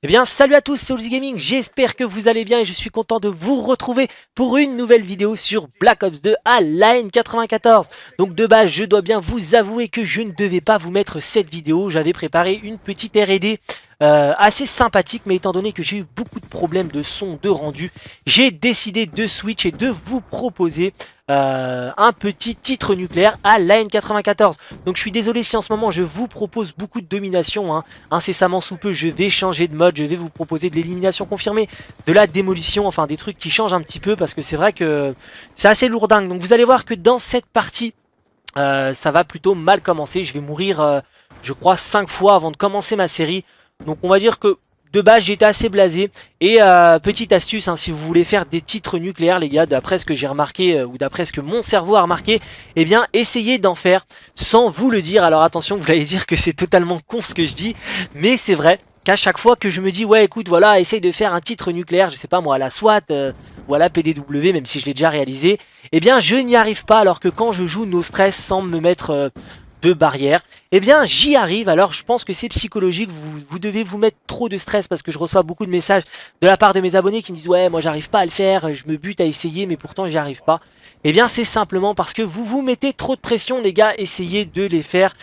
Eh bien salut à tous, c'est Olzy Gaming, j'espère que vous allez bien et je suis content de vous retrouver pour une nouvelle vidéo sur Black Ops 2 à l'AN94. Donc de base je dois bien vous avouer que je ne devais pas vous mettre cette vidéo, j'avais préparé une petite R&D assez sympathique, mais étant donné que j'ai eu beaucoup de problèmes de son, de rendu, j'ai décidé de switch et de vous proposer un petit titre nucléaire à l'AN94. Donc je suis désolé si en ce moment je vous propose beaucoup de domination, hein. Incessamment sous peu je vais changer de mode, je vais vous proposer de l'élimination confirmée, de la démolition, enfin des trucs qui changent un petit peu parce que c'est vrai que c'est assez lourdingue. Donc vous allez voir que dans cette partie ça va plutôt mal commencer, je vais mourir je crois 5 fois avant de commencer ma série. Donc on va dire que de base j'étais assez blasé. Et petite astuce, hein, si vous voulez faire des titres nucléaires les gars, d'après ce que j'ai remarqué ou d'après ce que mon cerveau a remarqué, eh bien essayez d'en faire sans vous le dire. Alors attention, vous allez dire que c'est totalement con ce que je dis, mais c'est vrai qu'à chaque fois que je me dis ouais écoute voilà essaye de faire un titre nucléaire, je sais pas moi à la SWAT ou à la PDW, même si je l'ai déjà réalisé, eh bien je n'y arrive pas, alors que quand je joue No Stress sans me mettre de barrière, eh bien j'y arrive. Alors je pense que c'est psychologique, vous devez vous mettre trop de stress parce que je reçois beaucoup de messages de la part de mes abonnés qui me disent ouais moi j'arrive pas à le faire, je me bute à essayer mais pourtant j'y arrive pas. Eh bien c'est simplement parce que vous vous mettez trop de pression les gars, essayez de les faire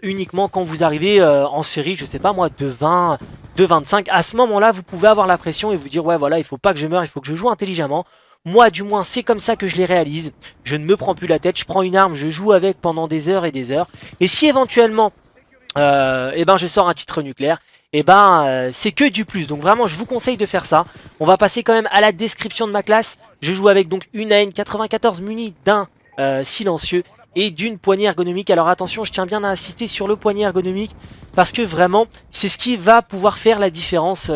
uniquement quand vous arrivez en série, je sais pas moi, de 20, de 25. À ce moment là vous pouvez avoir la pression et vous dire ouais voilà il faut pas que je meure, il faut que je joue intelligemment. Moi du moins c'est comme ça que je les réalise, je ne me prends plus la tête, je prends une arme, je joue avec pendant des heures et des heures. Et si éventuellement eh ben je sors un titre nucléaire, et ben c'est que du plus. Donc vraiment je vous conseille de faire ça. On va passer quand même à la description de ma classe. Je joue avec donc une AN94 munie d'un silencieux et d'une poignée ergonomique. Alors attention, je tiens bien à insister sur le poignet ergonomique parce que vraiment c'est ce qui va pouvoir faire la différence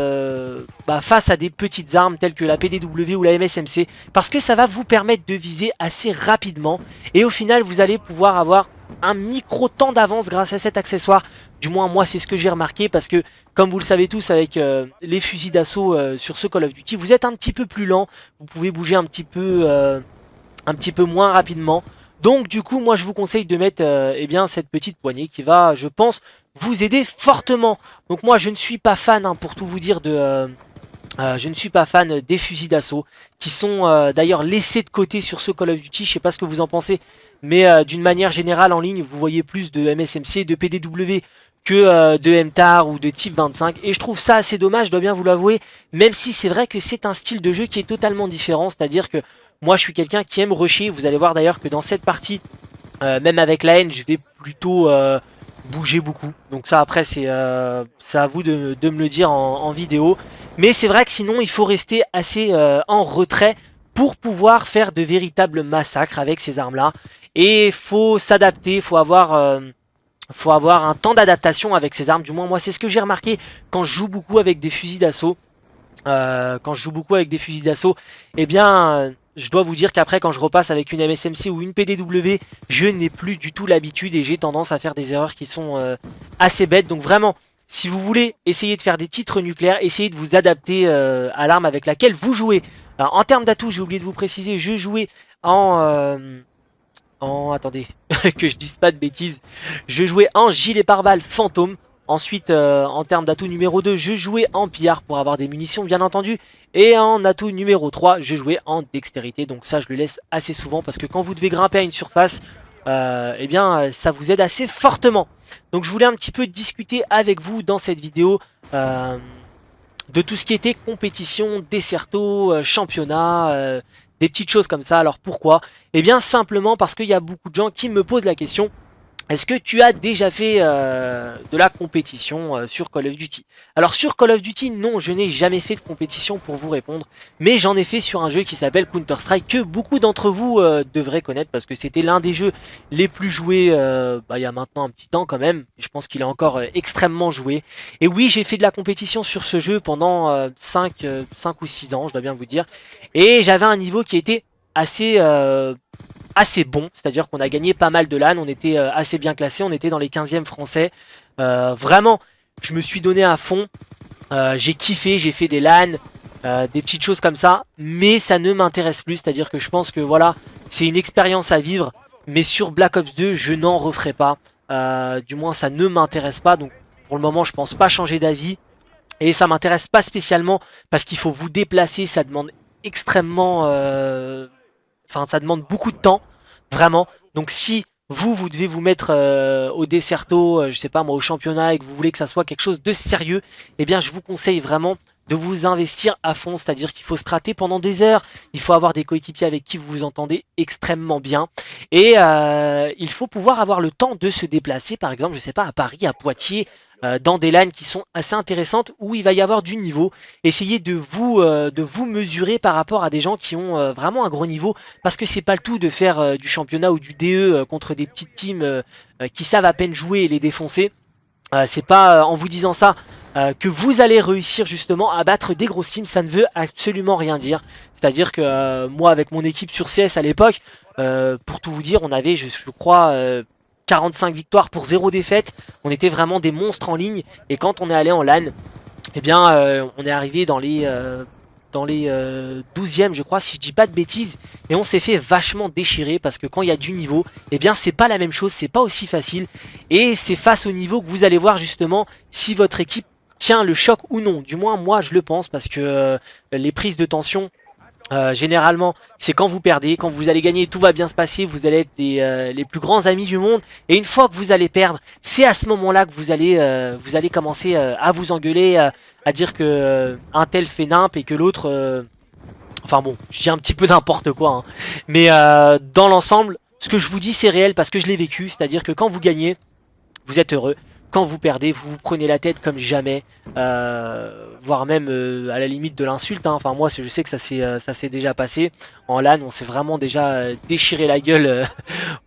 face à des petites armes telles que la PDW ou la MSMC, parce que ça va vous permettre de viser assez rapidement et au final vous allez pouvoir avoir un micro temps d'avance grâce à cet accessoire. Du moins moi c'est ce que j'ai remarqué, parce que comme vous le savez tous avec les fusils d'assaut sur ce Call of Duty, vous êtes un petit peu plus lent, vous pouvez bouger un petit peu moins rapidement. Donc du coup moi je vous conseille de mettre eh bien cette petite poignée qui va je pense vous aider fortement. Donc moi je ne suis pas fan hein, pour tout vous dire je ne suis pas fan des fusils d'assaut qui sont d'ailleurs laissés de côté sur ce Call of Duty. Je sais pas ce que vous en pensez, mais d'une manière générale en ligne vous voyez plus de MSMC, de PDW que de MTAR ou de Type 25, et je trouve ça assez dommage, je dois bien vous l'avouer, même si c'est vrai que c'est un style de jeu qui est totalement différent. C'est à dire que moi je suis quelqu'un qui aime rusher, vous allez voir d'ailleurs que dans cette partie même avec la haine je vais plutôt bouger beaucoup. Donc ça après c'est à vous de me le dire en vidéo. Mais c'est vrai que sinon il faut rester assez en retrait pour pouvoir faire de véritables massacres avec ces armes là. Et faut s'adapter, faut avoir un temps d'adaptation avec ces armes. Du moins moi c'est ce que j'ai remarqué quand je joue beaucoup avec des fusils d'assaut. Eh bien, je dois vous dire qu'après, quand je repasse avec une MSMC ou une PDW, je n'ai plus du tout l'habitude et j'ai tendance à faire des erreurs qui sont assez bêtes. Donc vraiment, si vous voulez essayer de faire des titres nucléaires, essayez de vous adapter à l'arme avec laquelle vous jouez. Alors, en termes d'atouts, j'ai oublié de vous préciser, je jouais attendez, que je dise pas de bêtises. Je jouais en gilet pare-balles fantôme. Ensuite, en termes d'atout numéro 2, je jouais en pillard pour avoir des munitions, bien entendu. Et en atout numéro 3, je jouais en dextérité. Donc ça, je le laisse assez souvent parce que quand vous devez grimper à une surface, eh bien, ça vous aide assez fortement. Donc je voulais un petit peu discuter avec vous dans cette vidéo de tout ce qui était compétition, desserto, championnat, des petites choses comme ça. Alors pourquoi? Eh bien simplement parce qu'il y a beaucoup de gens qui me posent la question: est-ce que tu as déjà fait de la compétition sur Call of Duty? Alors sur Call of Duty, non, je n'ai jamais fait de compétition pour vous répondre, mais j'en ai fait sur un jeu qui s'appelle Counter-Strike, que beaucoup d'entre vous devraient connaître parce que c'était l'un des jeux les plus joués il y a maintenant un petit temps quand même. Je pense qu'il est encore extrêmement joué. Et oui, j'ai fait de la compétition sur ce jeu pendant 5 ou 6 ans, je dois bien vous dire. Et j'avais un niveau qui était assez assez bon, c'est-à-dire qu'on a gagné pas mal de LAN, on était assez bien classé, on était dans les 15e français. Vraiment, je me suis donné à fond, j'ai kiffé, j'ai fait des LAN, des petites choses comme ça, mais ça ne m'intéresse plus, c'est-à-dire que je pense que voilà, c'est une expérience à vivre, mais sur Black Ops 2, je n'en referai pas. Du moins, ça ne m'intéresse pas, donc pour le moment, je pense pas changer d'avis. Et ça m'intéresse pas spécialement parce qu'il faut vous déplacer, ça demande extrêmement... Enfin, ça demande beaucoup de temps, vraiment. Donc si vous devez vous mettre au Desserto, je sais pas moi, au championnat et que vous voulez que ça soit quelque chose de sérieux, eh bien je vous conseille vraiment de vous investir à fond, c'est-à-dire qu'il faut strater pendant des heures, il faut avoir des coéquipiers avec qui vous vous entendez extrêmement bien, et il faut pouvoir avoir le temps de se déplacer, par exemple, je sais pas, à Paris, à Poitiers, dans des LAN qui sont assez intéressantes, où il va y avoir du niveau. Essayez de vous mesurer par rapport à des gens qui ont vraiment un gros niveau, parce que c'est pas le tout de faire du championnat ou du DE contre des petites teams qui savent à peine jouer et les défoncer. C'est pas en vous disant ça que vous allez réussir justement à battre des grosses teams, ça ne veut absolument rien dire. C'est-à-dire que moi avec mon équipe sur CS à l'époque, pour tout vous dire, on avait je crois 45 victoires pour 0 défaite, on était vraiment des monstres en ligne, et quand on est allé en LAN, eh bien on est arrivé dans les 12e je crois si je dis pas de bêtises, et on s'est fait vachement déchirer parce que quand il y a du niveau, eh bien c'est pas la même chose, c'est pas aussi facile, et c'est face au niveau que vous allez voir justement si votre équipe tient le choc ou non. Du moins moi je le pense, parce que les prises de tension généralement c'est quand vous perdez, quand vous allez gagner tout va bien se passer, vous allez être les plus grands amis du monde, et une fois que vous allez perdre, c'est à ce moment là que vous allez commencer à vous engueuler, à dire que un tel fait nimp et que l'autre enfin bon, je dis un petit peu n'importe quoi, hein. Mais dans l'ensemble, ce que je vous dis c'est réel parce que je l'ai vécu, c'est-à-dire que quand vous gagnez, vous êtes heureux. Quand vous perdez, vous vous prenez la tête comme jamais, voire même à la limite de l'insulte, hein. Enfin moi je sais que ça s'est déjà passé. En LAN on s'est vraiment déjà déchiré la gueule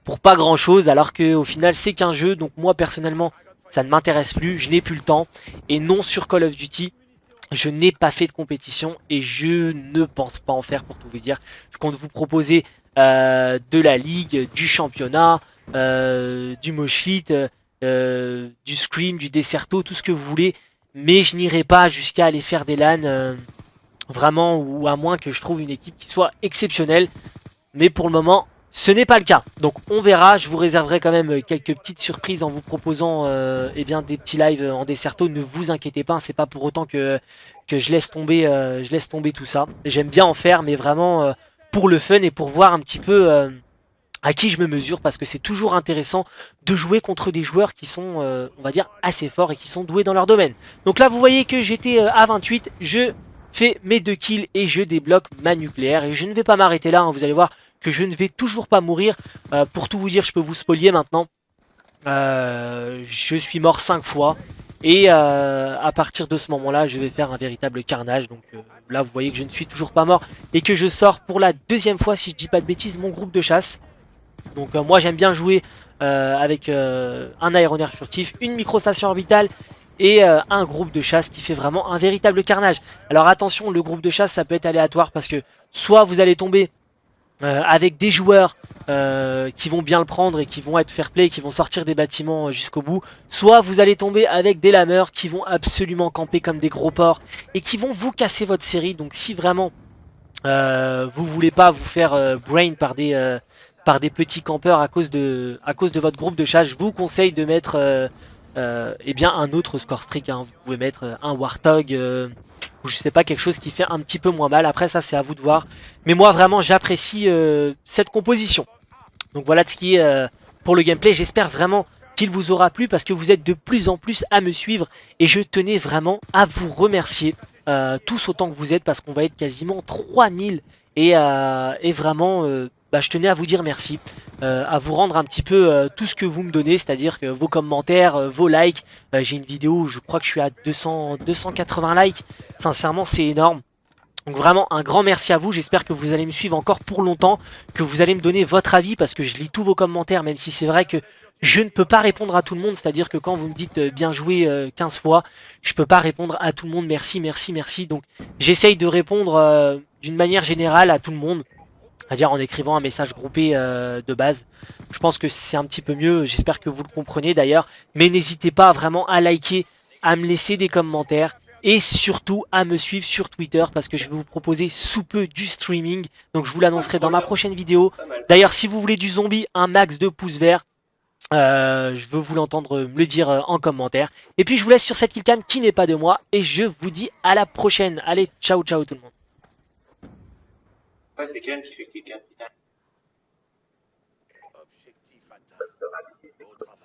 pour pas grand chose, alors que au final c'est qu'un jeu, donc moi personnellement ça ne m'intéresse plus, je n'ai plus le temps. Et non, sur Call of Duty, je n'ai pas fait de compétition et je ne pense pas en faire, pour tout vous dire. Je compte vous proposer de la ligue, du championnat, du moshpit, du scream, du desserto, tout ce que vous voulez. Mais je n'irai pas jusqu'à aller faire des LAN, vraiment, ou à moins que je trouve une équipe qui soit exceptionnelle. Mais pour le moment, ce n'est pas le cas. Donc on verra, je vous réserverai quand même quelques petites surprises en vous proposant eh bien, des petits lives en desserto. Ne vous inquiétez pas, c'est pas pour autant que je laisse tomber tout ça. J'aime bien en faire, mais vraiment pour le fun et pour voir un petit peu à qui je me mesure, parce que c'est toujours intéressant de jouer contre des joueurs qui sont, on va dire, assez forts et qui sont doués dans leur domaine. Donc là, vous voyez que j'étais à 28, je fais mes 2 kills et je débloque ma nucléaire. Et je ne vais pas m'arrêter là, hein, vous allez voir que je ne vais toujours pas mourir. Pour tout vous dire, je peux vous spolier maintenant. Je suis mort 5 fois. Et à partir de ce moment-là, je vais faire un véritable carnage. Donc là, vous voyez que je ne suis toujours pas mort et que je sors pour la 2e fois, si je dis pas de bêtises, mon groupe de chasse. Donc moi j'aime bien jouer avec un aéronef furtif, une microstation orbitale et un groupe de chasse qui fait vraiment un véritable carnage. Alors attention, le groupe de chasse ça peut être aléatoire, parce que soit vous allez tomber avec des joueurs qui vont bien le prendre et qui vont être fair play, qui vont sortir des bâtiments jusqu'au bout, soit vous allez tomber avec des lameurs qui vont absolument camper comme des gros porcs et qui vont vous casser votre série. Donc si vraiment vous voulez pas vous faire brain par des petits campeurs à cause de votre groupe de chasse, je vous conseille de mettre eh bien un autre score streak, hein. Vous pouvez mettre un Warthog ou je sais pas, quelque chose qui fait un petit peu moins mal. Après ça c'est à vous de voir. Mais moi vraiment j'apprécie cette composition. Donc voilà de ce qui est pour le gameplay. J'espère vraiment qu'il vous aura plu, parce que vous êtes de plus en plus à me suivre et je tenais vraiment à vous remercier tous autant que vous êtes, parce qu'on va être quasiment 3000 et vraiment bah, je tenais à vous dire merci, à vous rendre un petit peu tout ce que vous me donnez, c'est-à-dire que vos commentaires, vos likes. J'ai une vidéo où je crois que je suis à 280 likes, sincèrement c'est énorme. Donc vraiment un grand merci à vous, j'espère que vous allez me suivre encore pour longtemps, que vous allez me donner votre avis, parce que je lis tous vos commentaires, même si c'est vrai que je ne peux pas répondre à tout le monde, c'est-à-dire que quand vous me dites bien joué 15 fois, je peux pas répondre à tout le monde, merci, merci, merci. Donc j'essaye de répondre d'une manière générale à tout le monde, c'est-à-dire en écrivant un message groupé de base. Je pense que c'est un petit peu mieux, j'espère que vous le comprenez d'ailleurs, mais n'hésitez pas vraiment à liker, à me laisser des commentaires, et surtout à me suivre sur Twitter, parce que je vais vous proposer sous peu du streaming, donc je vous l'annoncerai dans ma prochaine vidéo. D'ailleurs si vous voulez du zombie, un max de pouces verts, Je veux vous l'entendre me le dire en commentaire. Et puis je vous laisse sur cette killcam qui n'est pas de moi. Et je vous dis à la prochaine. Allez, ciao ciao tout le monde. Ouais, c'est Ken qui fait cliquer un final. Objectif atteint. Beau travail.